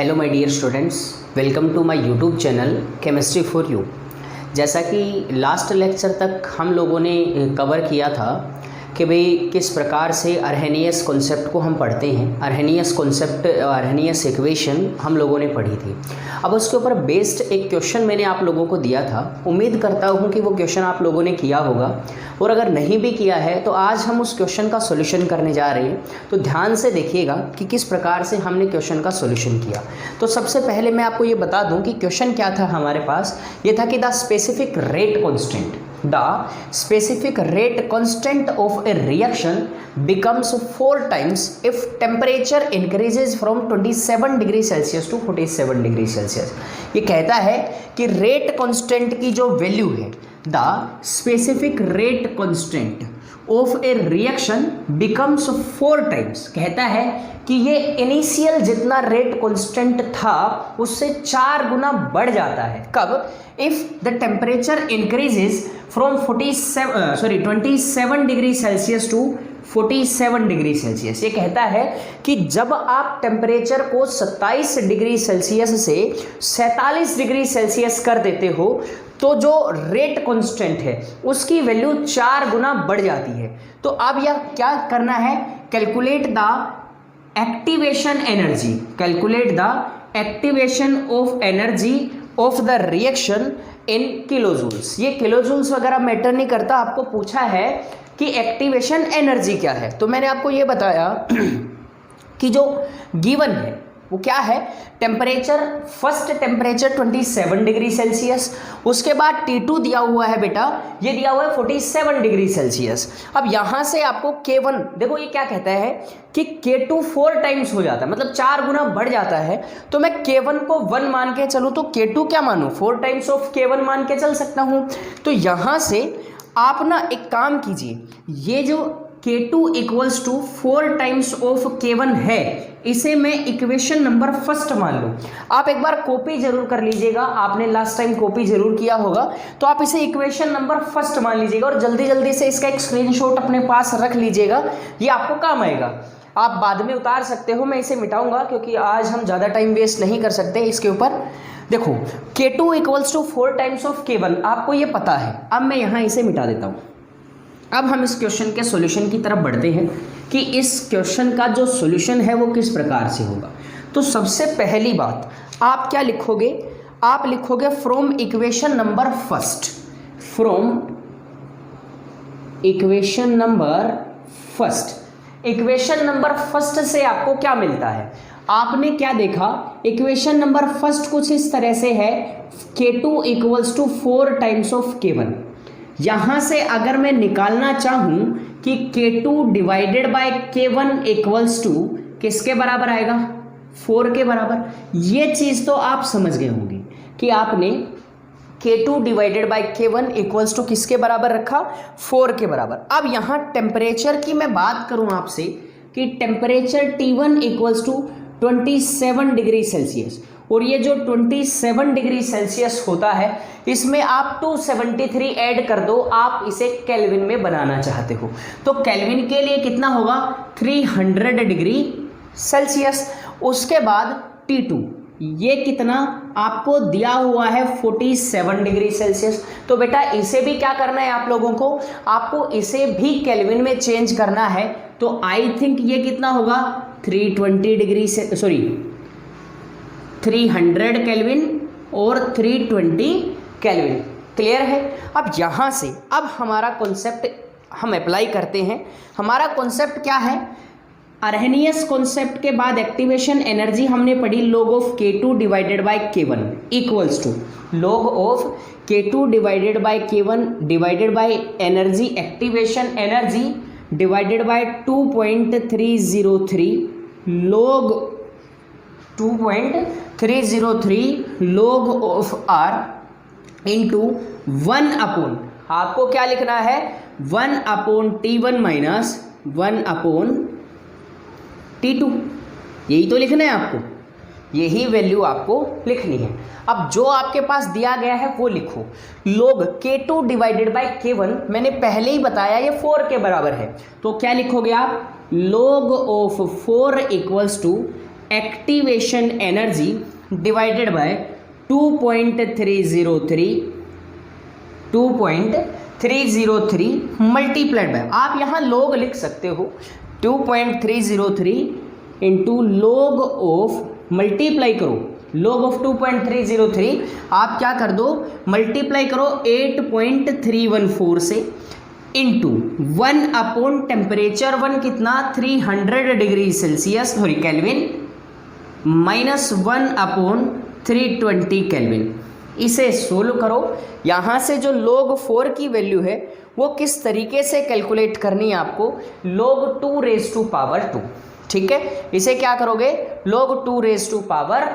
Hello my dear students, welcome to my YouTube channel chemistry for you. जैसा कि last lecture तक हम लोगों ने कवर किया था कि भाई किस प्रकार से अर्हेनियस कॉन्सेप्ट को हम पढ़ते हैं। अर्हेनियस कॉन्सेप्ट, अर्हेनियस इक्वेशन हम लोगों ने पढ़ी थी। अब उसके ऊपर बेस्ड एक क्वेश्चन मैंने आप लोगों को दिया था। उम्मीद करता हूँ कि वो क्वेश्चन आप लोगों ने किया होगा, और अगर नहीं भी किया है तो आज हम उस क्वेश्चन का सॉल्यूशन करने जा रहे हैं। तो ध्यान से देखिएगा कि किस प्रकार से हमने क्वेश्चन का सॉल्यूशन किया। तो सबसे पहले मैं आपको ये बता दूं कि क्वेश्चन क्या था हमारे पास। ये था कि the specific rate constant, the specific rate constant of a reaction becomes 4 times if temperature increases from 27 degree Celsius to 47 degree Celsius. ये कहता है कि रेट कांस्टेंट की जो वैल्यू है, the specific rate constant of A reaction becomes 4 times, कहता है कि ये इनिशियल जितना रेट कांस्टेंट था उससे 4 गुना बढ़ जाता है। कब? If the temperature increases from 27 degree Celsius to 47 degree Celsius. ये कहता है कि जब आप टेम्परेचर को 27 डिग्री सेल्सियस से 47 डिग्री सेल्सियस कर देते हो तो जो रेट कांस्टेंट है उसकी वैल्यू 4 गुना बढ़ जाती है। तो अब यह क्या करना है? Calculate the activation energy, calculate the activation of energy of the reaction in kilojoules. ये किलोजूल्स वगैरह मैटर नहीं करता, आपको पूछा है कि एक्टिवेशन एनर्जी क्या है। तो मैंने आपको ये बताया कि जो गिवन है वो क्या है। Temperature, first temperature 27 degree Celsius, उसके बाद T2 दिया हुआ है बेटा, ये दिया हुआ है 47 डिग्री सेल्सियस। अब यहाँ से आपको K1, देखो ये क्या कहता है कि K2 4 टाइम्स हो जाता है, मतलब 4 गुना बढ़ जाता है। तो मैं K1 को 1 मान के चलूँ तो K2 क्या मानूँ? 4 टाइम्स ऑफ K1 मान के चल सकता हूँ। तो यहाँ से आप ना एक काम कीजिए, ये जो K2 equals to 4 times of K1 है, इसे मैं इक्वेशन नंबर फर्स्ट मान लूँ। आप एक बार कॉपी जरूर कर लीजिएगा, आपने लास्ट टाइम कॉपी जरूर किया होगा, तो आप इसे इक्वेशन नंबर फर्स्ट मान लीजिएगा और जल्दी जल्दी से इसका एक स्क्रीनशॉट अपने पास रख लीजिएगा, ये आपको काम आएगा। आप बाद में उतार सकते हो, मैं इसे मिटाऊंगा क्योंकि आज हम ज़्यादा टाइम वेस्ट नहीं कर सकते इसके ऊपर। देखो K2 equals to 4 times of K1, आपको ये पता है। अब मैं यहाँ इसे मिटा देता हूँ। अब हम इस क्वेश्चन के सॉल्यूशन की तरफ बढ़ते हैं कि इस क्वेश्चन का जो सॉल्यूशन है वो किस प्रकार से होगा। तो सबसे पहली बात आप क्या लिखोगे? आप लिखोगे from equation number first, from equation number first. Equation number first से आपको क्या मिलता है? आपने क्या देखा? इक्वेशन नंबर फर्स्ट कुछ इस तरह से है, K2 equals to 4 times of K1। यहां से अगर मैं निकालना चाहूं कि K2 divided by K1 equals to किसके बराबर आएगा? 4 के बराबर। ये चीज तो आप समझ गए होंगे कि आपने K2 divided by K1 equals to किसके बराबर रखा? 4 के बराबर। अब यहां टेम्परेचर की मैं बात करूं आपसे कि temperature T1 equals to 27 degree Celsius, और ये जो 27 डिग्री सेल्सियस होता है इसमें आप 273 ऐड कर दो। आप इसे केल्विन में बनाना चाहते हो तो केल्विन के लिए कितना होगा? 300 डिग्री सेल्सियस। उसके बाद T2, ये कितना आपको दिया हुआ है? 47 डिग्री सेल्सियस। तो बेटा इसे भी क्या करना है आप लोगों को? आपको इसे भी केल्विन में चेंज करना है। तो आई थिंक ये कितना होगा? 320 डिग्री से 300 केल्विन और 320 केल्विन। क्लियर है? अब यहाँ से अब हमारा कॉन्सेप्ट हम अप्लाई करते हैं। हमारा कॉन्सेप्ट क्या है? अर्हेनियस कॉन्सेप्ट के बाद एक्टिवेशन एनर्जी हमने पढ़ी, log of K2 divided by K1 equals to log of K2 divided by K1 divided by energy, activation energy divided by 2.303 log 2.303 log of R into 1 upon, आपको क्या लिखना है? 1 upon T1 minus 1 upon T2। यही तो लिखना है आपको, यही वैल्यू आपको लिखनी है। अब जो आपके पास दिया गया है वो लिखो। log K2 divided by K1 मैंने पहले ही बताया ये 4 के बराबर है, तो क्या लिखोगे आप? log of 4 equals to activation energy divided by 2.303 multiplied by, आप यहाँ लोग लिख सकते हो 2.303 इंटू लोग ऑफ, मल्टीप्लाई करो log ऑफ 2.303, आप क्या कर दो मल्टीप्लाई करो 8.314 से इंटू 1 अपॉन टेम्परेचर 1 कितना 300 degree Celsius sorry kelvin minus 1 upon 320 kelvin. इसे सोल्व करो। यहाँ से जो log 4 की वैल्यू है वो किस तरीके से कैलकुलेट करनी है आपको, log 2 रेज़ टू पावर 2, ठीक है। इसे क्या करोगे log 2 रेज़ टू पावर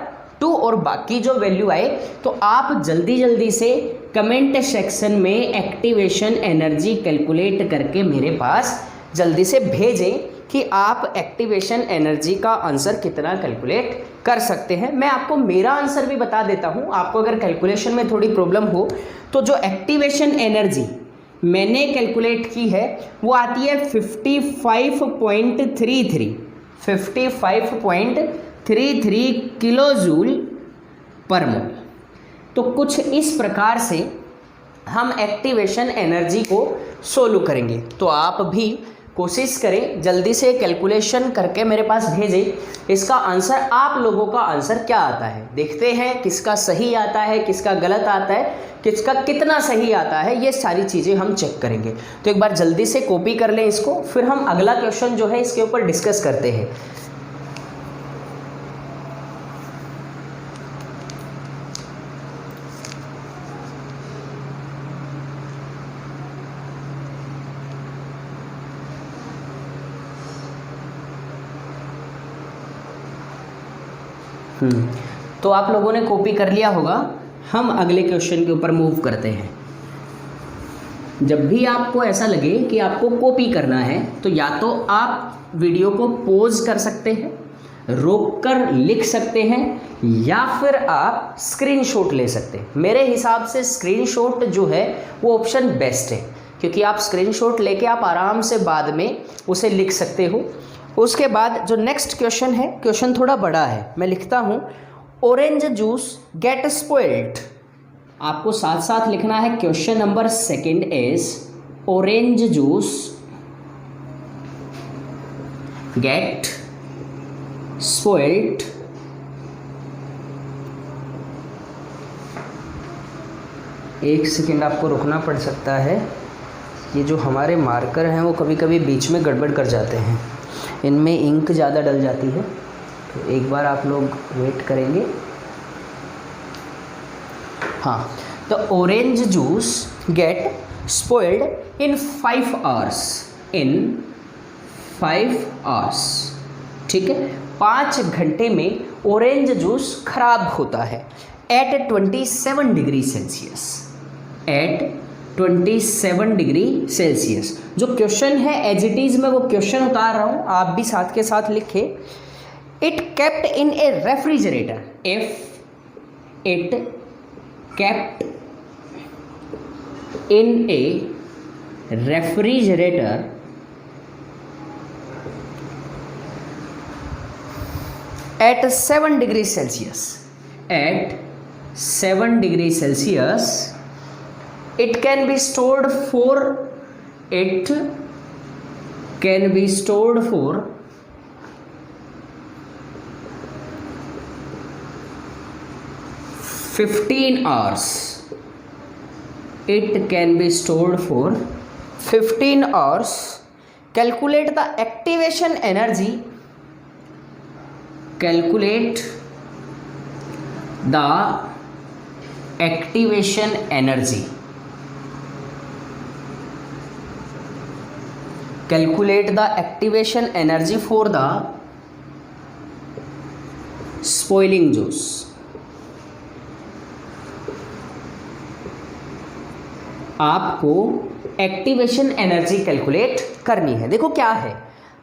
2 और बाकी जो वैल्यू आए तो आप जल्दी जल्दी से कमेंट सेक्शन में एक्टिवेशन एनर्जी कैलकुलेट करके मेरे पास जल्दी से भेजें कि आप एक्टिवेशन एनर्जी का आंसर कितना कैलकुलेट कर सकते हैं। मैं आपको मेरा आंसर भी बता देता हूं, आपको अगर कैलकुलेशन में थोड़ी प्रॉब्लम हो तो जो एक्टिवेशन एनर्जी मैंने कैलकुलेट की है वो आती है 55.33 किलो जूल पर मोल। तो कुछ इस प्रकार से हम एक्टिवेशन एनर्जी को सोल्व करेंगे। तो आप भी कोशिश करें जल्दी से कैलकुलेशन करके मेरे पास भेजें इसका आंसर, आप लोगों का आंसर क्या आता है। देखते हैं किसका सही आता है, किसका गलत आता है, किसका कितना सही आता है, ये सारी चीज़ें हम चेक करेंगे। तो एक बार जल्दी से कॉपी कर लें इसको, फिर हम अगला क्वेश्चन जो है इसके ऊपर डिस्कस करते हैं। तो आप लोगों ने कॉपी कर लिया होगा, हम अगले क्वेश्चन के ऊपर मूव करते हैं। जब भी आपको ऐसा लगे कि आपको कॉपी करना है तो या तो आप वीडियो को पॉज कर सकते हैं, रोककर लिख सकते हैं, या फिर आप स्क्रीनशॉट ले सकते हैं। मेरे हिसाब से स्क्रीनशॉट जो है वो ऑप्शन बेस्ट है, क्योंकि आप स्क्रीनशॉट लेके आप आराम से बाद में उसे लिख सकते हो। उसके बाद जो नेक्स्ट क्वेश्चन है, क्वेश्चन थोड़ा बड़ा है, मैं लिखता हूँ ऑरेंज जूस गेट स्पॉइल्ड। आपको साथ साथ लिखना है question number second is orange juice gate spoiled एक सेकंड आपको रुकना पड़ सकता है, ये जो हमारे मार्कर हैं वो कभी कभी बीच में गड़बड़ कर जाते हैं, इनमें इंक ज़्यादा डल जाती है, तो एक बार आप लोग वेट करेंगे। हाँ, the orange juice gate spoiled in 5 hours, in 5 hours, ठीक है। 5 घंटे में ऑरेंज जूस खराब होता है at 27 degree Celsius, at 27 degree Celsius. जो क्वेश्चन है एज इट इज़ मैं वो क्वेश्चन उतार रहा हूँ, आप भी साथ के साथ लिखें। It kept in a refrigerator, if it kept in a refrigerator at 7 degree Celsius, at 7 degree Celsius, it can be stored for 15 hours. It can be stored for 15 hours. Calculate the activation energy. Calculate the activation energy. Calculate the activation energy for the spoiling juice. आपको activation energy calculate करनी है। देखो क्या है,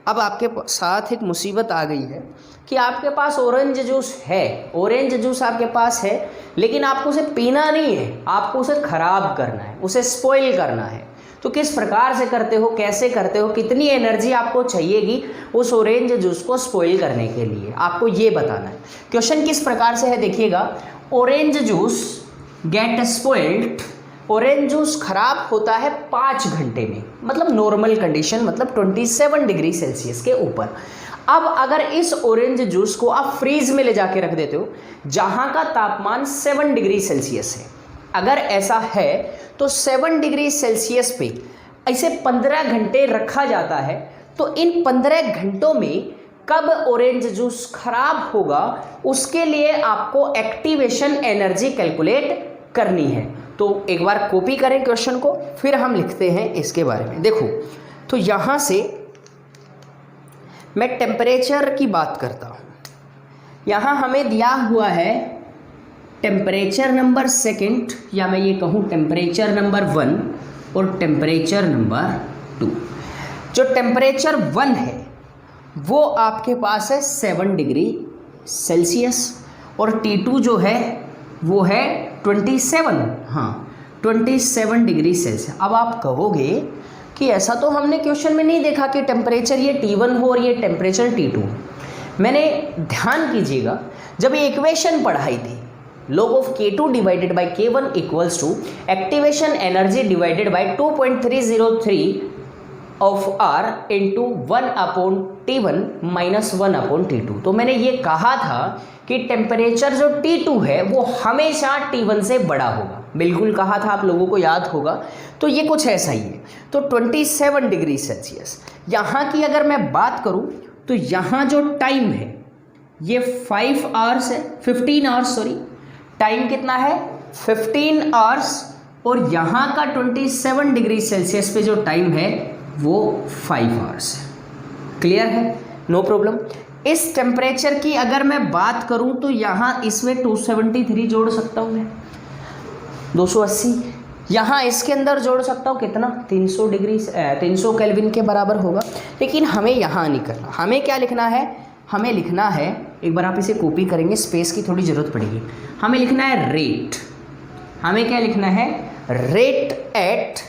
अब आपके साथ एक मुसीबत आ गई है कि आपके पास ऑरेंज जूस है, ऑरेंज जूस आपके पास है, लेकिन आपको उसे पीना नहीं है, आपको उसे ख़राब करना है, उसे स्पॉइल करना है। तो किस प्रकार से करते हो, कैसे करते हो, कितनी एनर्जी आपको चाहिएगी उस ऑरेंज जूस को स्पॉइल करने के लिए, आपको ये बताना है। क्वेश्चन किस प्रकार से है देखिएगा, orange juice gate spoiled, orange juice खराब होता है 5 घंटे में, मतलब नॉर्मल कंडीशन, मतलब 27 डिग्री सेल्सियस के ऊपर। अब अगर इस ऑरेंज जूस को आप फ्रीज में ले जाके रख देते हो जहां का तापमान 7 डिग्री सेल्सियस है, अगर ऐसा है तो 7 डिग्री सेल्सियस पे इसे 15 घंटे रखा जाता है, तो इन 15 घंटों में कब ऑरेंज जूस खराब होगा उसके लिए आपको एक्टिवेशन एनर्जी कैलकुलेट करनी है। तो एक बार कॉपी करें क्वेश्चन को, फिर हम लिखते हैं इसके बारे में। देखो, तो यहाँ से मैं टेम्परेचर की बात करता हूँ। यहाँ हमें दिया हुआ है टेम्परेचर नंबर 2, या मैं ये कहूँ टेम्परेचर नंबर 1 और टेम्परेचर नंबर 2। जो टेम्परेचर 1 है वो आपके पास है 7 डिग्री सेल्सियस, और T2 जो है वो है 27, हाँ 27 डिग्री सेल्सियस। अब आप कहोगे कि ऐसा तो हमने क्वेश्चन में नहीं देखा कि टेम्परेचर ये T1 हो और ये टेम्परेचर T2 हो। मैंने ध्यान कीजिएगा, जब ये इक्वेशन पढ़ाई थी, log of K2 divided by K1 equals to activation energy divided by 2.303 of R into 1/T1 minus 1/T2। तो मैंने ये कहा था कि टेम्परेचर जो T2 है वो हमेशा T1 से बड़ा होगा, बिल्कुल कहा था, आप लोगों को याद होगा। तो ये कुछ ऐसा ही है। तो 27 डिग्री सेल्सियस। यहाँ की अगर मैं बात करूँ तो यहाँ जो टाइम है ये 5 आवर्स है, 15 आवर्स, सॉरी, टाइम कितना है 15 आवर्स, और यहाँ का 27 डिग्री सेल्सियस पे जो टाइम है वो 5 आवर्स है। क्लियर है, नो प्रॉब्लम। इस टेम्परेचर की अगर मैं बात करूं तो यहाँ इसमें 273 जोड़ सकता हूँ मैं, 280, यहाँ इसके अंदर जोड़ सकता हूँ कितना, 300 केल्विन के बराबर होगा। लेकिन हमें यहाँ नहीं करना, हमें क्या लिखना है, हमें लिखना है, एक बार आप इसे कॉपी करेंगे, स्पेस की थोड़ी ज़रूरत पड़ेगी। हमें लिखना है रेट, हमें क्या लिखना है, rate at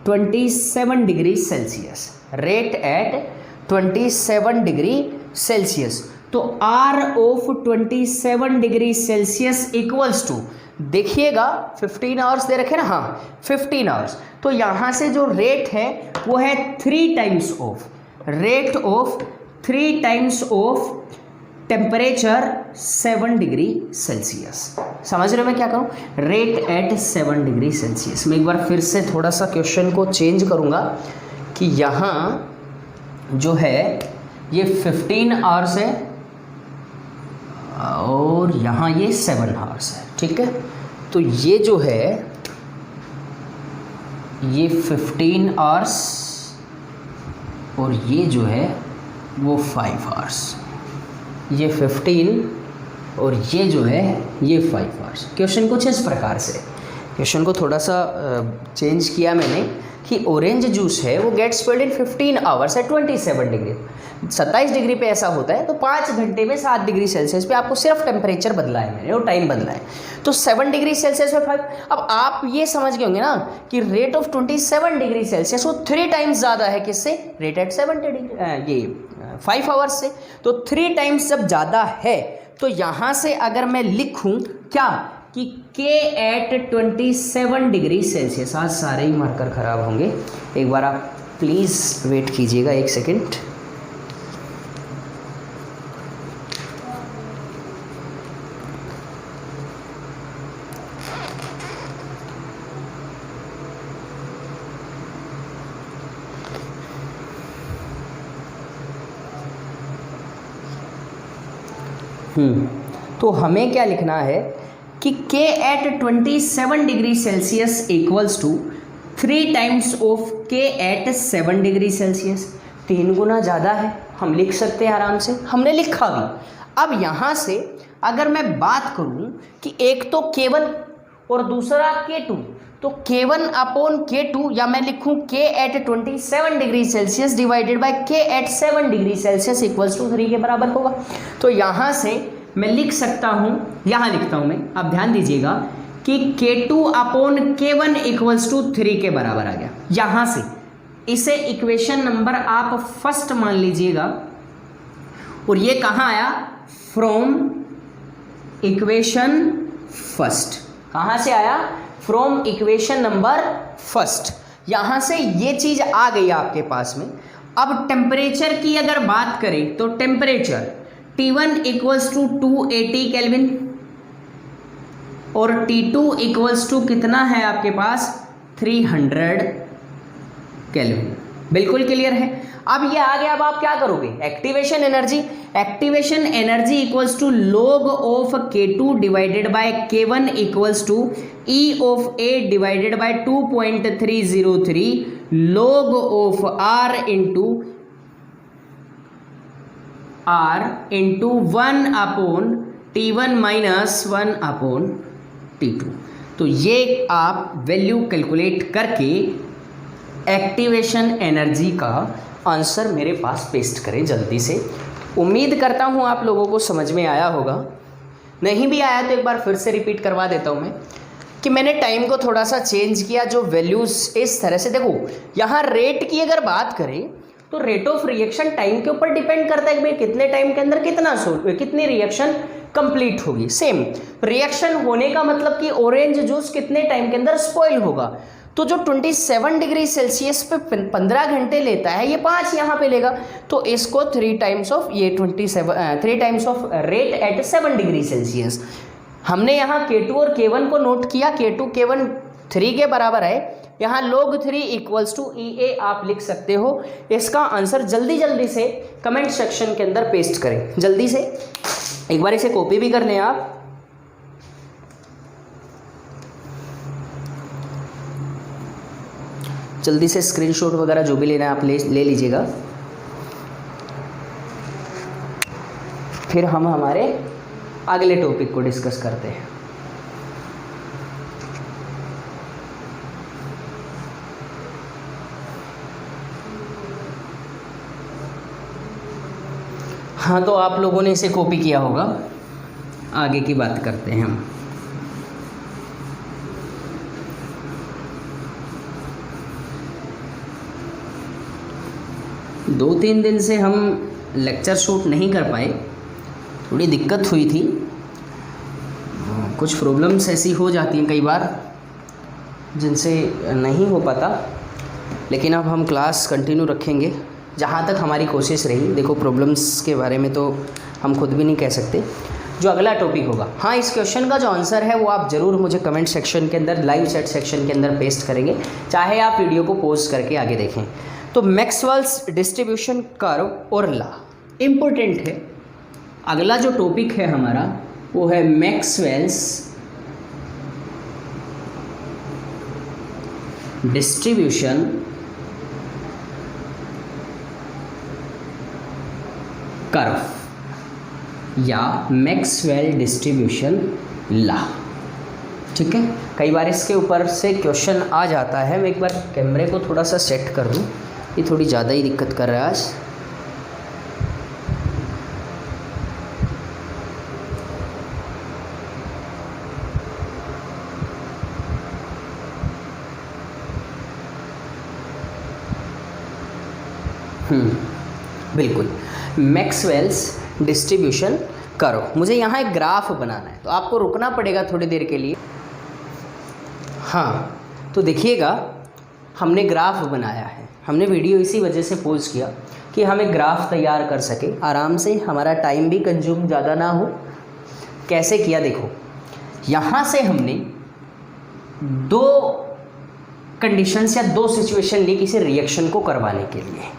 27 degree Celsius, rate at 27 degree Celsius. तो R of 27 degree Celsius equals to, देखिएगा 15 आवर्स दे रखे ना, हाँ 15 आवर्स। तो यहाँ से जो रेट है वो है 3 times of, rate of 3 times of temperature 7 degree Celsius. समझ रहे हो मैं क्या करूँ, रेट एट 7 डिग्री सेल्सियस। मैं एक बार फिर से थोड़ा सा क्वेश्चन को चेंज करूँगा कि यहाँ जो है ये 15 आवर्स है और यहाँ ये 7 आवर्स है, ठीक है। तो ये जो है ये 15 आवर्स और ये जो है वो 5 आवर्स, ये 15 और ये जो है ये 5 आवर्स। क्वेश्चन कुछ इस प्रकार से, क्वेश्चन को थोड़ा सा चेंज किया मैंने कि ऑरेंज जूस है वो गेट स्पॉइल्ड इन 15 आवर्स एट 27 डिग्री, 27 डिग्री पे ऐसा होता है, तो 5 घंटे में 7 डिग्री सेल्सियस पे आपको सिर्फ टेम्परेचर बदला है मैंने और टाइम बदला है। तो 7 डिग्री सेल्सियस पे 5। अब आप ये समझ गए होंगे ना कि रेट ऑफ 27 डिग्री सेल्सियस वो 3 टाइम्स ज़्यादा है, किससे, रेट एट 7 डिग्री ये 5 आवर्स से। तो 3 टाइम्स जब ज़्यादा है तो यहाँ से अगर मैं लिखूँ क्या कि K एट 27 डिग्री सेल्सियस, आज सारे ही मार्कर ख़राब होंगे, एक बार आप प्लीज़ वेट कीजिएगा 1 सेकेंड। तो हमें क्या लिखना है कि K at 27 degree Celsius equals to 3 times of K at 7 degree Celsius. 3 गुना ज़्यादा है, हम लिख सकते हैं आराम से, हमने लिखा भी। अब यहाँ से अगर मैं बात करूँ कि एक तो केवल और दूसरा K2, तो K1 अपॉन K2 या मैं लिखूं K at 27 degree Celsius divided by K at 7 degree Celsius equals to 3 के बराबर होगा। तो यहाँ से मैं लिख सकता हूँ, यहाँ लिखता हूँ मैं, आप ध्यान दीजिएगा कि K2 upon K1 equals to 3 के बराबर आ गया। यहाँ से इसे इक्वेशन नंबर आप फर्स्ट मान लीजिएगा, और ये कहाँ आया, फ्रॉम इक्वेशन फर्स्ट। कहाँ से आया, फ्रॉम इक्वेशन नंबर फर्स्ट। यहाँ से ये चीज़ आ गई आपके पास में। अब टेम्परेचर की अगर बात करें तो temperature T1 equals to 280 kelvin और T2 इक्वल्स टू कितना है आपके पास, 300 केल्विन। बिल्कुल क्लियर है। अब ये आ गया, अब आप क्या करोगे, activation energy. Activation energy equals to log of K2 divided by K1 equals to E of A divided by 2.303 log of R into 1 upon T1 minus 1 upon T2। तो ये आप वैल्यू कैलकुलेट करके एक्टिवेशन एनर्जी का answer मेरे पास paste करें जल्दी से। उम्मीद करता हूँ आप लोगों को समझ में आया होगा। नहीं भी आया तो एक बार फिर से रिपीट करवा देता हूँ मैं कि मैंने टाइम को थोड़ा सा चेंज किया, जो वैल्यूज़ इस तरह से, देखो यहाँ रेट की अगर बात करें तो रेट ऑफ रिएक्शन टाइम के ऊपर डिपेंड करता है कि भाई कितने टाइम के अंदर कितनी रिएक्शन कंप्लीट होगी। सेम रिएक्शन होने का मतलब कि ऑरेंज जूस कितने टाइम के अंदर स्पॉइल होगा। तो जो 27 डिग्री सेल्सियस पे 15 घंटे लेता है, ये 5 यहाँ पे लेगा, तो इसको 3 times of rate at 7 degree Celsius. हमने यहाँ K2 और K1 को नोट किया, K2 K1 3 के बराबर है। यहाँ log 3 इक्वल्स टू EA आप लिख सकते हो। इसका आंसर जल्दी जल्दी से कमेंट सेक्शन के अंदर पेस्ट करें, जल्दी से। एक बार इसे कॉपी भी कर लें आप। जल्दी से स्क्रीनशॉट वगैरह जो भी लेना है आप ले लीजिएगा। फिर हम हमारे अगले टॉपिक को डिस्कस करते हैं। हाँ, तो आप लोगों ने इसे कॉपी किया होगा। आगे की बात करते हैं हम। दो तीन दिन से हम लेक्चर शूट नहीं कर पाए, थोड़ी दिक्कत हुई थी। कुछ प्रॉब्लम्स ऐसी हो जाती हैं कई बार जिनसे नहीं हो पाता, लेकिन अब हम क्लास कंटिन्यू रखेंगे जहाँ तक हमारी कोशिश रही। देखो प्रॉब्लम्स के बारे में तो हम खुद भी नहीं कह सकते। जो अगला टॉपिक होगा, हाँ, इस क्वेश्चन का जो आंसर है वो आप ज़रूर मुझे कमेंट सेक्शन के अंदर, लाइव चैट सेक्शन के अंदर पेस्ट करेंगे, चाहे आप वीडियो को पॉज करके आगे देखें। तो मैक्सवेल्स डिस्ट्रीब्यूशन कर्व और लॉ इम्पोर्टेंट है। अगला जो टॉपिक है हमारा वो है मैक्सवेल्स डिस्ट्रीब्यूशन कर्व या मैक्सवेल डिस्ट्रीब्यूशन लॉ। ठीक है, कई बार इसके ऊपर से क्वेश्चन आ जाता है। मैं एक बार कैमरे को थोड़ा सा सेट कर दूं, ये थोड़ी ज़्यादा ही दिक्कत कर रहा है आज। बिल्कुल, मैक्सवेल्स डिस्ट्रीब्यूशन कर्व। मुझे यहाँ एक ग्राफ बनाना है, तो आपको रुकना पड़ेगा थोड़ी देर के लिए। हाँ, तो देखिएगा हमने ग्राफ बनाया है। हमने वीडियो इसी वजह से पॉज किया कि हम एक ग्राफ तैयार कर सके आराम से, हमारा टाइम भी कंज्यूम ज़्यादा ना हो। कैसे किया देखो, यहाँ से हमने दो कंडीशंस या दो सिचुएशन ली किसी रिएक्शन को करवाने के लिए।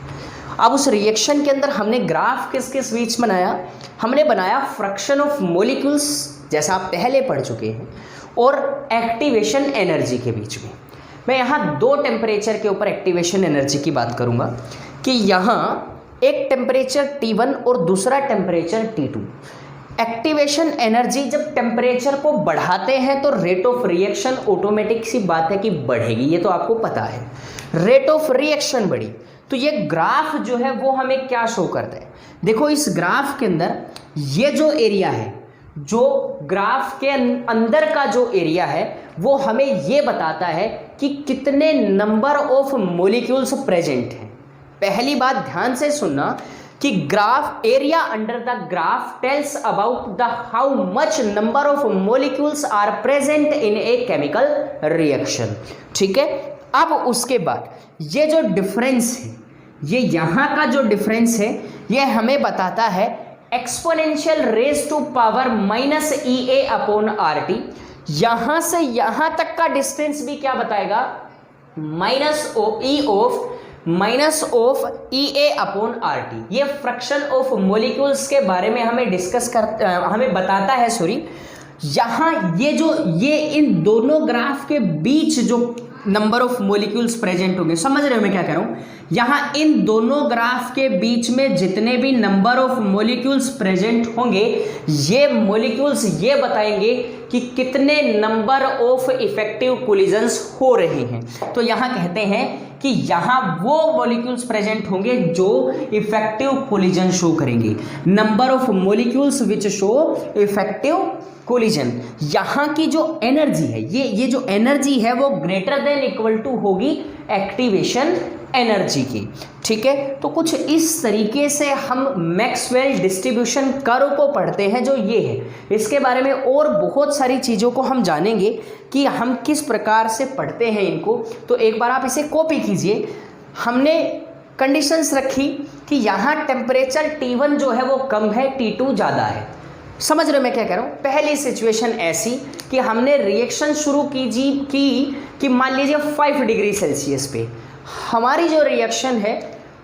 अब उस रिएक्शन के अंदर हमने ग्राफ किस किस बीच बनाया, हमने बनाया फ्रैक्शन ऑफ मॉलिक्यूल्स, जैसा आप पहले पढ़ चुके हैं, और एक्टिवेशन एनर्जी के बीच में। मैं यहाँ दो टेम्परेचर के ऊपर एक्टिवेशन एनर्जी की बात करूँगा कि यहाँ एक टेम्परेचर T1 और दूसरा टेम्परेचर T2। एक्टिवेशन एनर्जी जब टेम्परेचर को बढ़ाते हैं तो रेट ऑफ रिएक्शन ऑटोमेटिक सी बात है कि बढ़ेगी, ये तो आपको पता है। रेट ऑफ रिएक्शन बढ़ी तो ये ग्राफ जो है वो हमें क्या शो करता है, देखो इस ग्राफ के अंदर ये जो एरिया है, जो ग्राफ के अंदर का जो एरिया है वो हमें ये बताता है कि कितने नंबर ऑफ मॉलिक्यूल्स प्रेजेंट हैं। पहली बात ध्यान से सुनना कि graph area under the graph tells about the how much number of molecules are present in a chemical reaction, ठीक है। अब उसके बाद ये जो डिफरेंस है, ये यहाँ का जो डिफरेंस है ये हमें बताता है exponential raise to power minus EA upon RT। यहां से यहां तक का डिस्टेंस भी क्या बताएगा, minus of EA upon RT। ये फ्रैक्शन ऑफ मॉलिक्यूल्स के बारे में हमें हमें बताता है, सॉरी, यहां ये इन दोनों ग्राफ के बीच जो नंबर ऑफ मॉलिक्यूल्स प्रेजेंट होंगे, समझ रहे हो मैं क्या कह रहा हूं, यहां इन दोनों ग्राफ के बीच में जितने भी नंबर ऑफ मॉलिक्यूल्स प्रेजेंट होंगे, ये मॉलिक्यूल्स ये बताएंगे कि कितने नंबर ऑफ इफेक्टिव कोलिजन्स हो रहे हैं। तो यहां कहते हैं कि यहां वो मॉलिक्यूल्स प्रेजेंट होंगे जो इफेक्टिव कोलिजन शो करेंगे, number of molecules which show effective collision. यहाँ की जो एनर्जी है, ये जो एनर्जी है वो ग्रेटर देन इक्वल टू होगी एक्टिवेशन एनर्जी की, ठीक है। तो कुछ इस तरीके से हम मैक्सवेल डिस्ट्रीब्यूशन कर्व को पढ़ते हैं जो ये है। इसके बारे में और बहुत सारी चीज़ों को हम जानेंगे कि हम किस प्रकार से पढ़ते हैं इनको। तो एक बार आप इसे कॉपी कीजिए। हमने कंडीशंस रखी कि यहाँ टेम्परेचर T1 जो है वो कम है, T2 ज़्यादा है। समझ रहे हो मैं क्या कह रहा हूँ। पहली सिचुएशन ऐसी कि हमने रिएक्शन शुरू की कि मान लीजिए 5 डिग्री सेल्सियस पे हमारी जो रिएक्शन है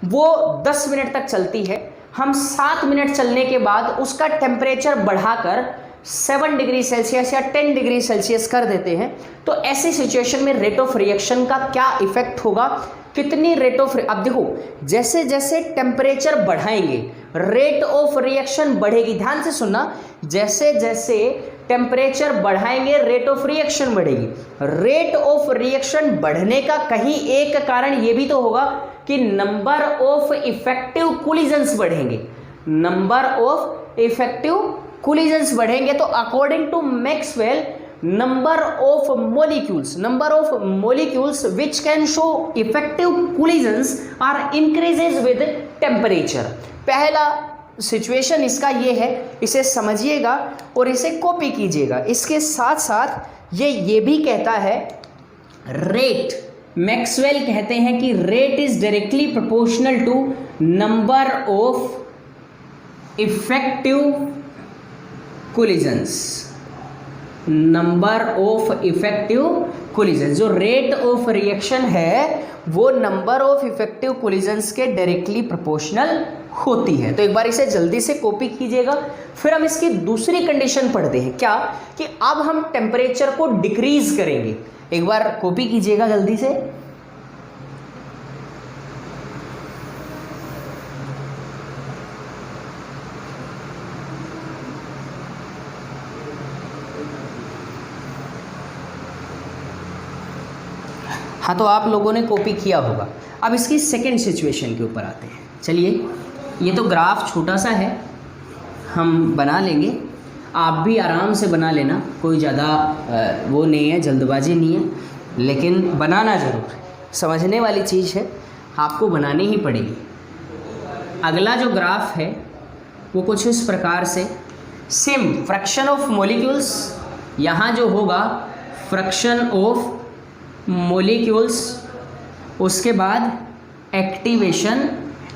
वो 10 मिनट तक चलती है। हम 7 मिनट चलने के बाद उसका टेम्परेचर बढ़ाकर 7 डिग्री सेल्सियस या 10 डिग्री सेल्सियस कर देते हैं। तो ऐसी सिचुएशन में रेट ऑफ रिएक्शन का क्या इफेक्ट होगा, कितनी रेट ऑफ, अब देखो जैसे जैसे टेम्परेचर बढ़ाएंगे रेट ऑफ रिएक्शन बढ़ेगी। ध्यान से सुनना, जैसे जैसे टेम्परेचर बढ़ाएंगे रेट ऑफ रिएक्शन बढ़ेगी। रेट ऑफ रिएक्शन बढ़ने का कहीं एक कारण ये भी तो होगा कि नंबर ऑफ इफेक्टिव कोलिजन्स बढ़ेंगे। नंबर ऑफ इफेक्टिव कोलिजन्स बढ़ेंगे तो according to Maxwell number of molecules which can show effective collisions are increases with temperature। पहला सिचुएशन इसका ये है, इसे समझिएगा और इसे कॉपी कीजिएगा। इसके साथ साथ ये भी कहता है रेट, मैक्सवेल कहते हैं कि rate is directly proportional to number of effective collisions. Number of effective collision, जो रेट ऑफ रिएक्शन है वो नंबर ऑफ इफेक्टिव कोलिजन्स के डायरेक्टली प्रोपोर्शनल होती है। तो एक बार इसे जल्दी से कॉपी कीजिएगा। फिर हम इसकी दूसरी कंडीशन पढ़ते हैं, क्या कि अब हम टेम्परेचर को डिक्रीज करेंगे। एक बार कॉपी कीजिएगा जल्दी से। हाँ, तो आप लोगों ने कॉपी किया होगा। अब इसकी सेकेंड सिचुएशन के ऊपर आते हैं। चलिए, ये तो ग्राफ छोटा सा है, हम बना लेंगे, आप भी आराम से बना लेना, कोई ज़्यादा वो नहीं है, जल्दबाजी नहीं है, लेकिन बनाना ज़रूर है। समझने वाली चीज़ है, आपको बनानी ही पड़ेगी। अगला जो ग्राफ है वो कुछ इस प्रकार से, सेम फ्रैक्शन ऑफ मॉलिक्यूल्स, यहाँ जो होगा फ्रैक्शन ऑफ मॉलिक्यूल्स, उसके बाद activation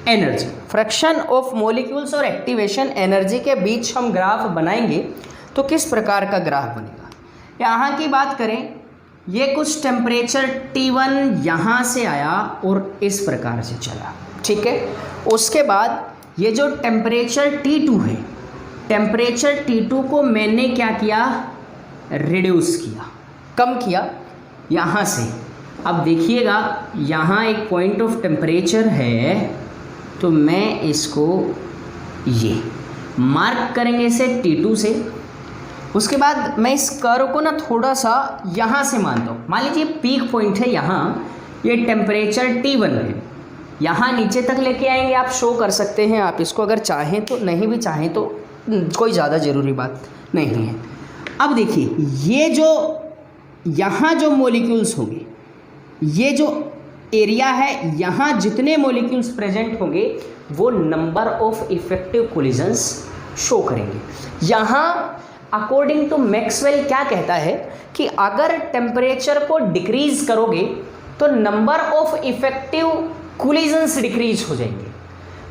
energy. Fraction of molecules और एक्टिवेशन एनर्जी के बीच हम ग्राफ बनाएंगे तो किस प्रकार का ग्राफ बनेगा। यहाँ की बात करें, ये कुछ टेम्परेचर T1 यहाँ से आया और इस प्रकार से चला, ठीक है। उसके बाद ये जो टेम्परेचर T2 है, टेम्परेचर T2 को मैंने क्या किया, रिड्यूस किया, कम किया यहाँ से। अब देखिएगा यहाँ एक पॉइंट ऑफ टेम्परेचर है, तो मैं इसको ये मार्क करेंगे इसे T2 से। उसके बाद मैं इस कर्व को ना थोड़ा सा यहाँ से मानता हूँ। मान लीजिए पीक पॉइंट है यहाँ, ये टेम्परेचर T1 है, यहाँ नीचे तक लेके आएंगे, आप शो कर सकते हैं आप इसको अगर चाहें तो, नहीं भी चाहें तो कोई ज़्यादा ज़रूरी बात नहीं है। अब देखिए ये जो यहाँ जो मॉलिक्यूल्स होंगे, ये जो एरिया है, यहाँ जितने मॉलिक्यूल्स प्रेजेंट होंगे वो number of effective collisions show करेंगे। यहाँ अकॉर्डिंग टू मैक्सवेल क्या कहता है कि अगर टेम्परेचर को डिक्रीज करोगे तो number of effective collisions decrease हो जाएंगे।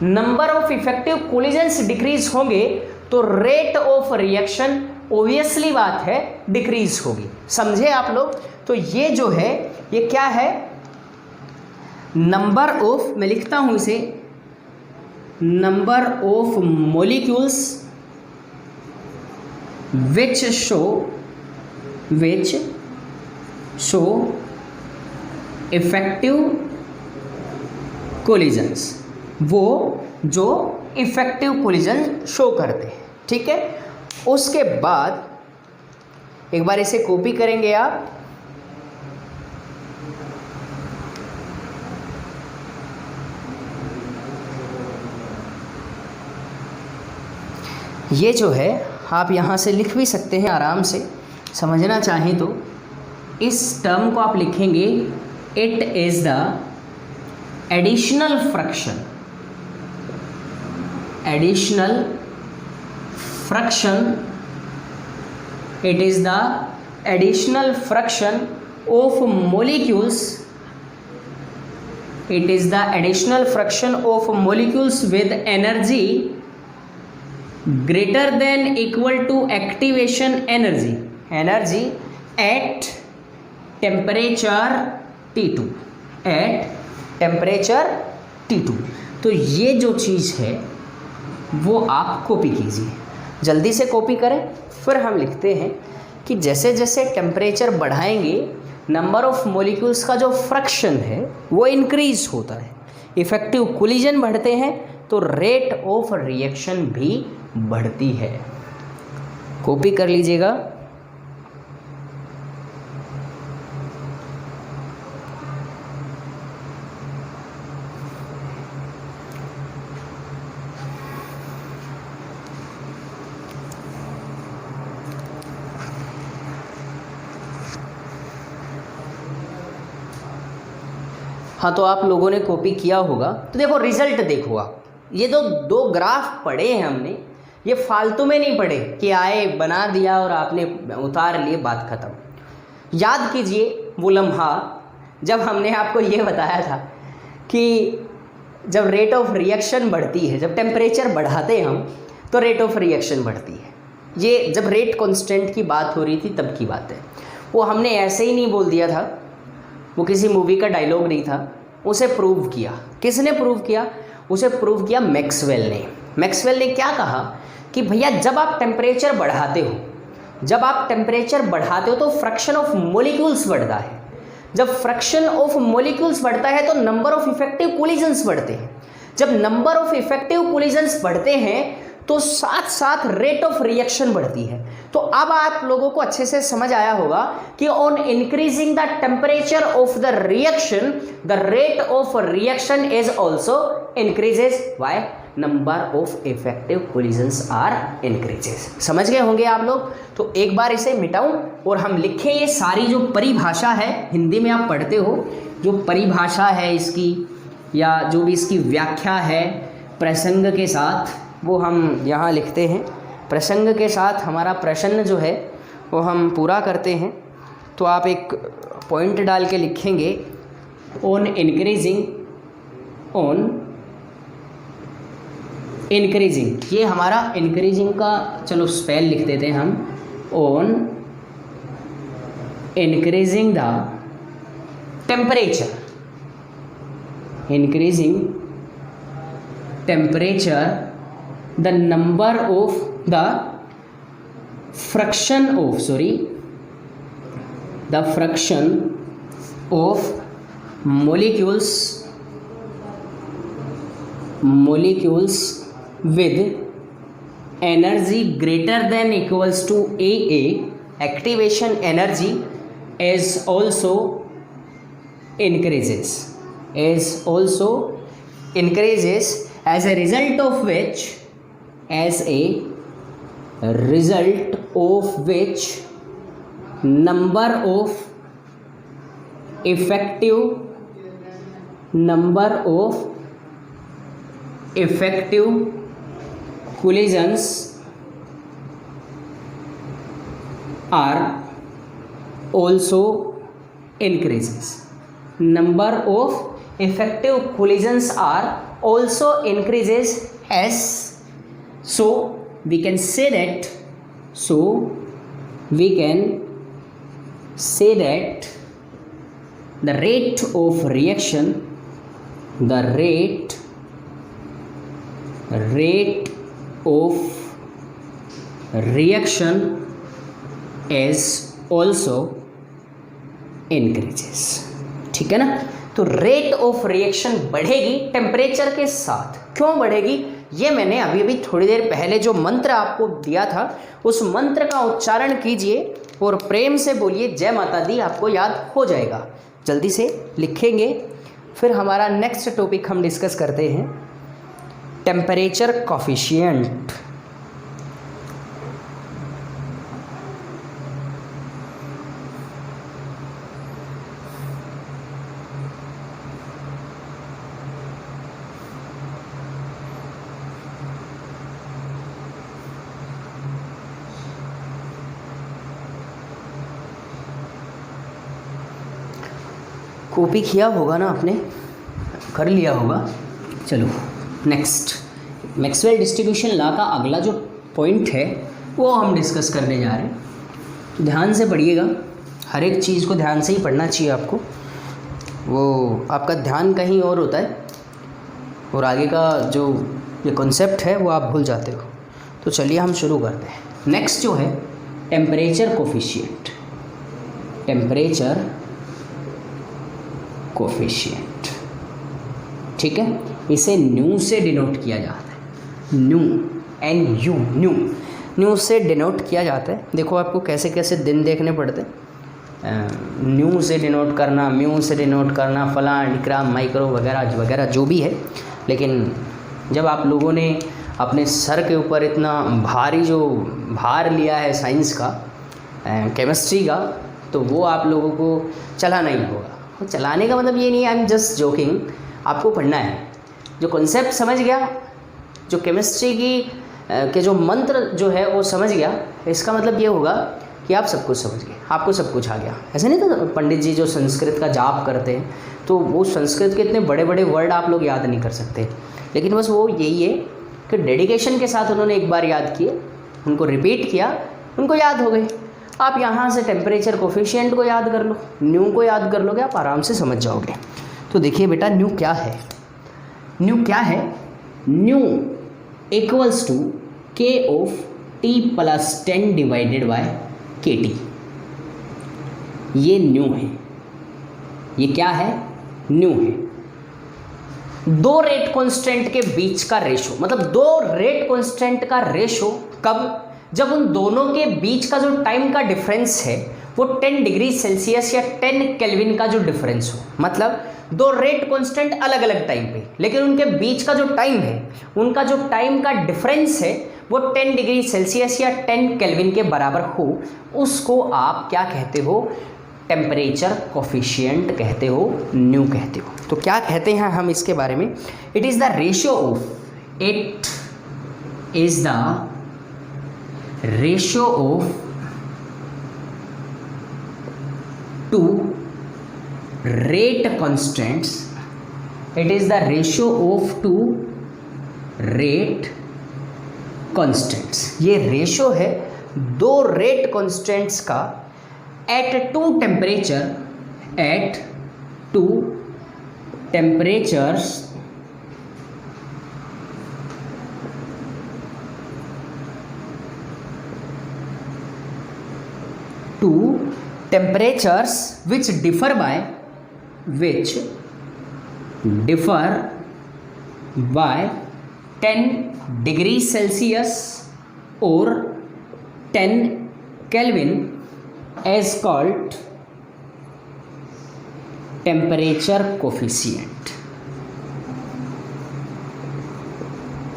Number of effective collisions decrease होंगे तो रेट ऑफ रिएक्शन ऑब्वियसली बात है डिक्रीज होगी। समझे आप लोग? तो ये जो है ये क्या है, नंबर ऑफ, मैं लिखता हूं इसे, number of molecules which show effective collisions, वो जो इफेक्टिव कोलिजन शो करते हैं। ठीक है, उसके बाद एक बार इसे कॉपी करेंगे आप, ये जो है आप यहाँ से लिख भी सकते हैं आराम से, समझना चाहें तो इस टर्म को आप लिखेंगे it is the additional fraction, additional fraction, it is the additional fraction of molecules, it is the additional fraction of molecules with energy greater than equal to activation energy, energy at temperature T2, at temperature T2। तो ये जो चीज़ है वो आप copy कीजिए, जल्दी से copy करें। फिर हम लिखते हैं कि जैसे जैसे टेम्परेचर बढ़ाएंगे नंबर ऑफ मॉलिक्यूल्स का जो फ्रैक्शन है वो इंक्रीज होता है, इफेक्टिव कोलिजन बढ़ते हैं तो रेट ऑफ रिएक्शन भी बढ़ती है। कॉपी कर लीजिएगा। हाँ, तो आप लोगों ने कॉपी किया होगा। तो देखो रिजल्ट देखो आप, ये जो दो ग्राफ पढ़े हैं हमने, ये फालतू में नहीं पढ़े कि आए बना दिया और आपने उतार लिए, बात ख़त्म। याद कीजिए वो लम्हा जब हमने आपको ये बताया था कि जब रेट ऑफ रिएक्शन बढ़ती है, जब टेम्परेचर बढ़ाते हैं हम तो रेट ऑफ रिएक्शन बढ़ती है। ये जब रेट कांस्टेंट की बात हो रही थी तब की बात है। वो हमने ऐसे ही नहीं बोल दिया था, वो किसी मूवी का डायलॉग नहीं था, उसे प्रूव किया। किसने प्रूव किया? उसे प्रूव किया मैक्सवेल ने। मैक्सवेल ने क्या कहा कि भैया जब आप टेम्परेचर बढ़ाते हो, जब आप टेम्परेचर बढ़ाते हो तो फ्रैक्शन ऑफ मॉलिक्यूल्स बढ़ता है। जब फ्रैक्शन ऑफ मॉलिक्यूल्स बढ़ता है तो नंबर ऑफ इफेक्टिव कोलिजन्स बढ़ते हैं। जब नंबर ऑफ इफेक्टिव कोलिजन्स बढ़ते हैं तो साथ साथ रेट ऑफ रिएक्शन बढ़ती है। तो अब आप लोगों को अच्छे से समझ आया होगा कि on increasing the temperature of the reaction the rate of reaction is also increases. Why? Number of effective collisions are increases. समझ गए होंगे आप लोग। तो एक बार इसे मिटाऊं और हम लिखें ये सारी जो परिभाषा है, हिंदी में आप पढ़ते हो, जो परिभाषा है इसकी या जो भी इसकी व्याख्या है प्रसंग के साथ, वो हम यहाँ लिखते हैं। प्रसंग के साथ हमारा प्रश्न जो है वो हम पूरा करते हैं। तो आप एक पॉइंट डाल के लिखेंगे ऑन इंक्रीजिंग, ये हमारा इंक्रीजिंग का चलो स्पेल लिख देते हैं हम, on increasing the temperature, increasing temperature the number of the fraction of molecules with energy greater than equals to AA, activation energy is also increases, as a result of which number of effective collisions are also increases. Number of effective collisions are also increases, as so we can say that the rate of reaction is also increases. ठीक है ना? तो rate of reaction बढ़ेगी temperature के साथ. क्यों बढ़ेगी? ये मैंने अभी थोड़ी देर पहले जो मंत्र आपको दिया था उस मंत्र का उच्चारण कीजिए और प्रेम से बोलिए जय माता दी, आपको याद हो जाएगा. जल्दी से लिखेंगे. फिर हमारा नेक्स्ट टॉपिक हम डिस्कस करते हैं, टेम्परेचर कोफिशिएंट. कॉपी किया होगा ना आपने, कर लिया होगा. चलो नेक्स्ट, मैक्सवेल डिस्ट्रीब्यूशन लॉ का अगला जो पॉइंट है वो हम डिस्कस करने जा रहे हैं. ध्यान से पढ़िएगा, हर एक चीज़ को ध्यान से ही पढ़ना चाहिए आपको. वो आपका ध्यान कहीं और होता है और आगे का जो ये कॉन्सेप्ट है वो आप भूल जाते हो. तो चलिए हम शुरू करते हैं. नेक्स्ट जो है टेम्परेचर कोफिशिएंट. ठीक है, इसे न्यू से डिनोट किया जाता है. न्यू से डिनोट किया जाता है. देखो आपको कैसे कैसे दिन देखने पड़ते हैं. न्यू से डिनोट करना, म्यू से डिनोट करना, फलां डिक्रा माइक्रो वगैरह वगैरह जो भी है. लेकिन जब आप लोगों ने अपने सर के ऊपर इतना भारी जो भार लिया है साइंस का, केमिस्ट्री का, तो वो आप लोगों को चलाना ही होगा. तो चलाने का मतलब ये नहीं है आई एम जस्ट जोकिंग, आपको पढ़ना है. जो कॉन्सेप्ट समझ गया, जो केमिस्ट्री के जो मंत्र जो है वो समझ गया, इसका मतलब ये होगा कि आप सब कुछ समझ गए, आपको सब कुछ आ गया. ऐसे नहीं तो पंडित जी जो संस्कृत का जाप करते हैं तो वो संस्कृत के इतने बड़े बड़े वर्ड आप लोग याद नहीं कर सकते. लेकिन बस वो यही है कि डेडिकेशन के साथ उन्होंने एक बार याद किए, उनको रिपीट किया, उनको याद हो गए. आप यहाँ से टेम्परेचर कोफिशिएंट को याद कर लो, न्यू को याद कर लोगे, आप आराम से समझ जाओगे. तो देखिए बेटा, न्यू क्या है? न्यू इक्वल्स टू के of T plus 10 divided by के टी. ये न्यू है. ये क्या है? न्यू है. दो रेट कांस्टेंट के बीच का रेशो, मतलब दो रेट कांस्टेंट का रेशो कब? जब उन दोनों के बीच का जो टाइम का डिफरेंस है वो 10 डिग्री सेल्सियस या 10 केल्विन का जो डिफरेंस हो. मतलब दो रेट कांस्टेंट अलग अलग टाइम पे, लेकिन उनके बीच का जो टाइम है, उनका जो टाइम का डिफरेंस है वो 10 डिग्री सेल्सियस या 10 केल्विन के बराबर हो, उसको आप क्या कहते हो? टेम्परेचर कोफिशिएंट कहते हो, न्यू कहते हो. तो क्या कहते हैं हम इसके बारे में? It is the ratio of two rate constants. It is the ratio of two rate constants. ये रेशो है दो रेट कॉन्स्टेंट्स का at two temperatures which differ by 10 degrees Celsius और 10 Kelvin as called temperature coefficient.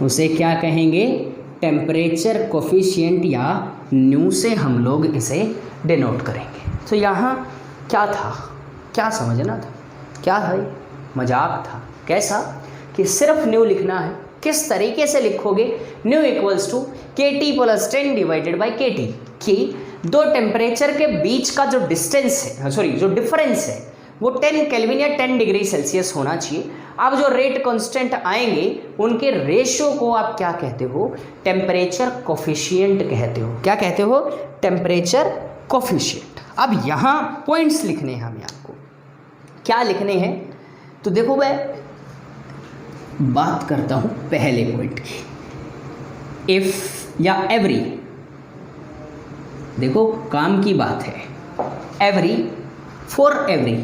उसे क्या कहेंगे? Temperature coefficient या new से हम लोग इसे डिनोट करेंगे। तो यहाँ क्या था, क्या समझना था, क्या है? मजाक था। कैसा कि सिर्फ न्यू लिखना है। किस तरीके से लिखोगे? New equals to KT plus 10 divided by KT, कि दो टेम्परेचर के बीच का जो डिस्टेंस है, सॉरी जो डिफरेंस है, वो 10 केल्विन या 10 डिग्री सेल्सियस होना चाहिए। अब जो रेट कांस्टेंट आएंगे उनके रेशियो को आप क्या कहते हो? टेम्परेचर कोफिशिएंट कहते हो। क्या कहते हो? Temperature coefficient. अब यहाँ पॉइंट्स लिखने हैं हमें। आपको क्या लिखने हैं? तो देखो मैं बात करता हूँ पहले पॉइंट की। इफ या एवरी, देखो काम की बात है। एवरी, फॉर एवरी,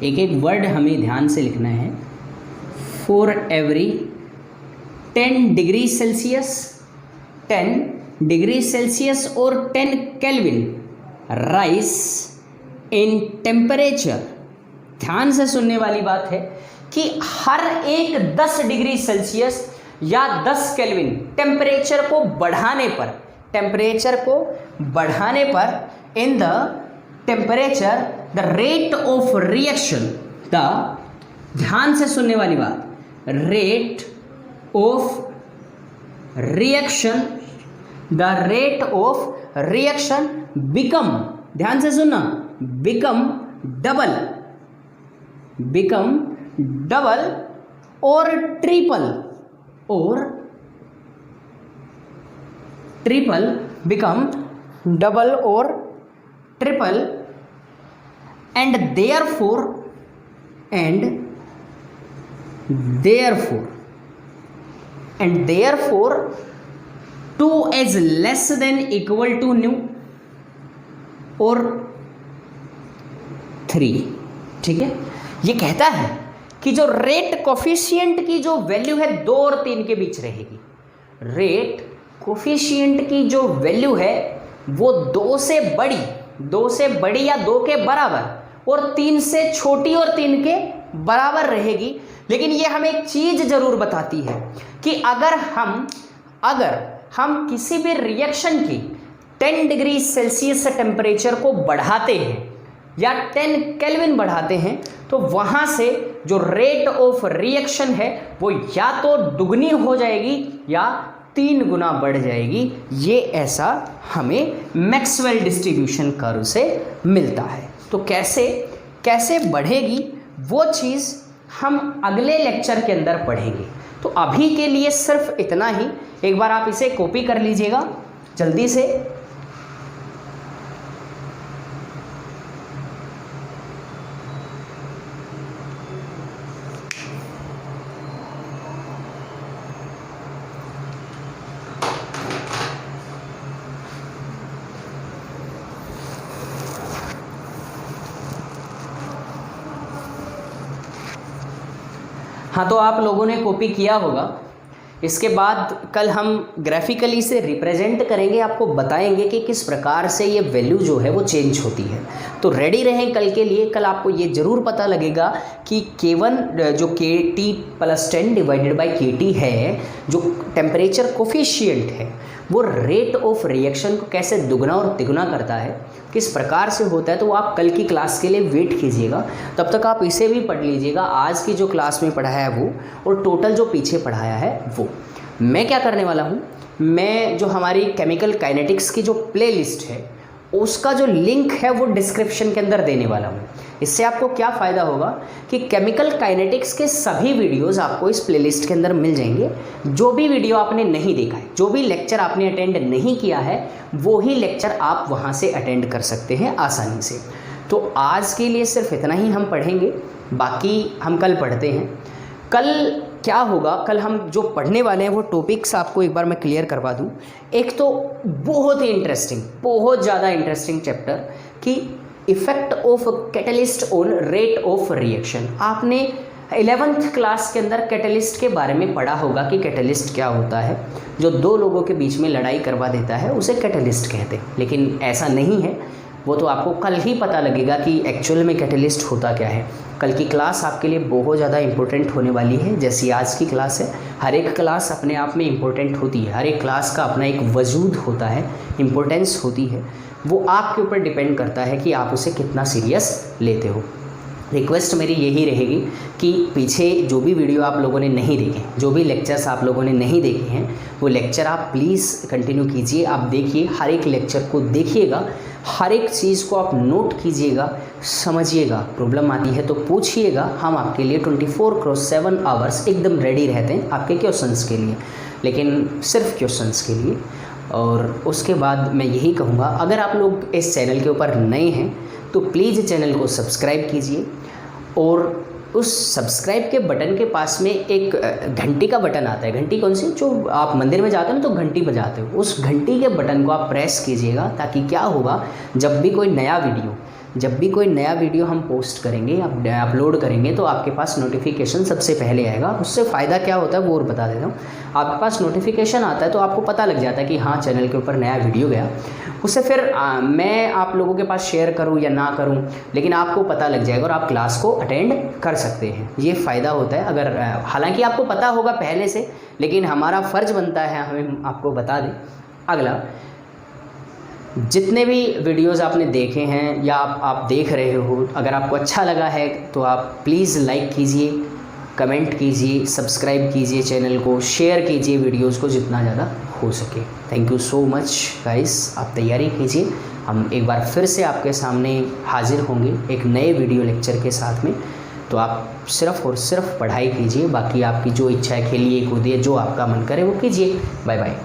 एक एक वर्ड हमें ध्यान से लिखना है। For every 10 degree Celsius, 10 degree Celsius और 10 केल्विन राइज इन टेम्परेचर। ध्यान से सुनने वाली बात है कि हर एक 10 डिग्री सेल्सियस या 10 केल्विन टेम्परेचर को बढ़ाने पर, टेम्परेचर को बढ़ाने पर in the temperature the rate of reaction, the, ध्यान से सुनने वाली बात, rate of reaction, the rate of reaction become, ध्यान से सुनना, बिकम डबल, बिकम डबल और ट्रिपल, और ट्रिपल, बिकम डबल और triple, and therefore and therefore 2 is less than equal to new और 3। ठीक है, ये कहता है कि जो रेट कोफिशिएंट की जो वैल्यू है 2 और 3 के बीच रहेगी। रेट कोफिशिएंट की जो वैल्यू है वो 2 से बड़ी, 2 से बड़ी या 2 के बराबर और 3 से छोटी और 3 के बराबर रहेगी। लेकिन ये हमें एक चीज जरूर बताती है कि अगर हम किसी भी रिएक्शन की 10 डिग्री सेल्सियस से टेम्परेचर को बढ़ाते हैं या 10 केल्विन बढ़ाते हैं तो वहां से जो रेट ऑफ रिएक्शन है वो या तो दुगनी हो जाएगी या 3 गुना बढ़ जाएगी। ये ऐसा हमें मैक्सवेल डिस्ट्रीब्यूशन कर्व से मिलता है। तो कैसे बढ़ेगी वो चीज़ हम अगले लेक्चर के अंदर पढ़ेंगे। तो अभी के लिए सिर्फ इतना ही। एक बार आप इसे कॉपी कर लीजिएगा जल्दी से। हाँ, तो आप लोगों ने कॉपी किया होगा। इसके बाद कल हम ग्राफिकली से रिप्रेजेंट करेंगे, आपको बताएंगे कि किस प्रकार से ये वैल्यू जो है वो चेंज होती है। तो रेडी रहें कल के लिए। कल आपको ये ज़रूर पता लगेगा कि K1 जो KT plus 10 divided by KT है, जो टेम्परेचर कोफिशिएंट है, वो रेट ऑफ रिएक्शन को कैसे दुगना और तिगुना करता है, किस प्रकार से होता है। तो आप कल की क्लास के लिए वेट कीजिएगा। तब तक आप इसे भी पढ़ लीजिएगा, आज की जो क्लास में पढ़ाया है वो, और टोटल जो पीछे पढ़ाया है वो। मैं क्या करने वाला हूँ, मैं जो हमारी केमिकल काइनेटिक्स की जो प्लेलिस्ट है उसका जो लिंक है वो डिस्क्रिप्शन के अंदर देने वाला हूँ। इससे आपको क्या फ़ायदा होगा कि केमिकल काइनेटिक्स के सभी वीडियोस आपको इस प्लेलिस्ट के अंदर मिल जाएंगे। जो भी वीडियो आपने नहीं देखा है, जो भी लेक्चर आपने अटेंड नहीं किया है, वो ही लेक्चर आप वहाँ से अटेंड कर सकते हैं आसानी से। तो आज के लिए सिर्फ इतना ही हम पढ़ेंगे, बाकी हम कल पढ़ते हैं। कल क्या होगा, कल हम जो पढ़ने वाले हैं वो टॉपिक्स आपको एक बार मैं क्लियर करवा दूं। एक तो बहुत ही इंटरेस्टिंग, बहुत ज़्यादा इंटरेस्टिंग चैप्टर कि effect of catalyst on rate of reaction. आपने 11th क्लास के अंदर कैटलिस्ट के बारे में पढ़ा होगा कि कैटलिस्ट क्या होता है। जो दो लोगों के बीच में लड़ाई करवा देता है उसे कैटलिस्ट कहते हैं, लेकिन ऐसा नहीं है, वो तो आपको कल ही पता लगेगा कि एक्चुअल में कैटलिस्ट होता क्या है। कल की क्लास आपके लिए बहुत ज़्यादा इंपॉर्टेंट होने वाली है, जैसी आज की क्लास है। हर एक क्लास अपने आप में इम्पोर्टेंट होती है, हर एक क्लास का अपना एक वजूद होता है, इम्पोर्टेंस होती है। वो आपके ऊपर डिपेंड करता है कि आप उसे कितना सीरियस लेते हो। रिक्वेस्ट मेरी यही रहेगी कि पीछे जो भी वीडियो आप लोगों ने नहीं देखे, जो भी लेक्चर्स आप लोगों ने नहीं देखे हैं, वो लेक्चर आप प्लीज़ कंटिन्यू कीजिए। आप देखिए, हर एक लेक्चर को देखिएगा, हर एक चीज़ को आप नोट कीजिएगा, समझिएगा। प्रॉब्लम आती है तो पूछिएगा, हम आपके लिए 24/7 आवर्स एकदम रेडी रहते हैं आपके क्वेश्चंस के लिए, लेकिन सिर्फ क्वेश्चंस के लिए। और उसके बाद मैं यही कहूँगा, अगर आप लोग इस चैनल के ऊपर नए हैं तो प्लीज़ चैनल को सब्सक्राइब कीजिए, और उस सब्सक्राइब के बटन के पास में एक घंटी का बटन आता है। घंटी कौन सी? जो आप मंदिर में जाते हो ना तो घंटी बजाते हो, उस घंटी के बटन को आप प्रेस कीजिएगा, ताकि क्या होगा, जब भी कोई नया वीडियो हम पोस्ट करेंगे, अपलोड करेंगे, तो आपके पास नोटिफिकेशन सबसे पहले आएगा। उससे फ़ायदा क्या होता है वो और बता देता हूँ। आपके पास नोटिफिकेशन आता है तो आपको पता लग जाता है कि हाँ, चैनल के ऊपर नया वीडियो गया। उससे फिर मैं आप लोगों के पास शेयर करूं या ना करूं, लेकिन आपको पता लग जाएगा और आप क्लास को अटेंड कर सकते हैं। ये फ़ायदा होता है। अगर हालांकि आपको पता होगा पहले से, लेकिन हमारा फ़र्ज़ बनता है हमें आपको बता दें। अगला, जितने भी वीडियोज़ आपने देखे हैं या आप देख रहे हो, अगर आपको अच्छा लगा है तो आप प्लीज़ लाइक कीजिए, कमेंट कीजिए, सब्सक्राइब कीजिए चैनल को, शेयर कीजिए वीडियोज़ को जितना ज़्यादा हो सके। Thank you so much guys. आप तैयारी कीजिए, हम एक बार फिर से आपके सामने हाजिर होंगे एक नए वीडियो लेक्चर के साथ में। तो आप सिर्फ़ और सिर्फ पढ़ाई कीजिए, बाकी आपकी जो इच्छा है, खेलिए कूदिए, जो आपका मन करे वो कीजिए। Bye bye.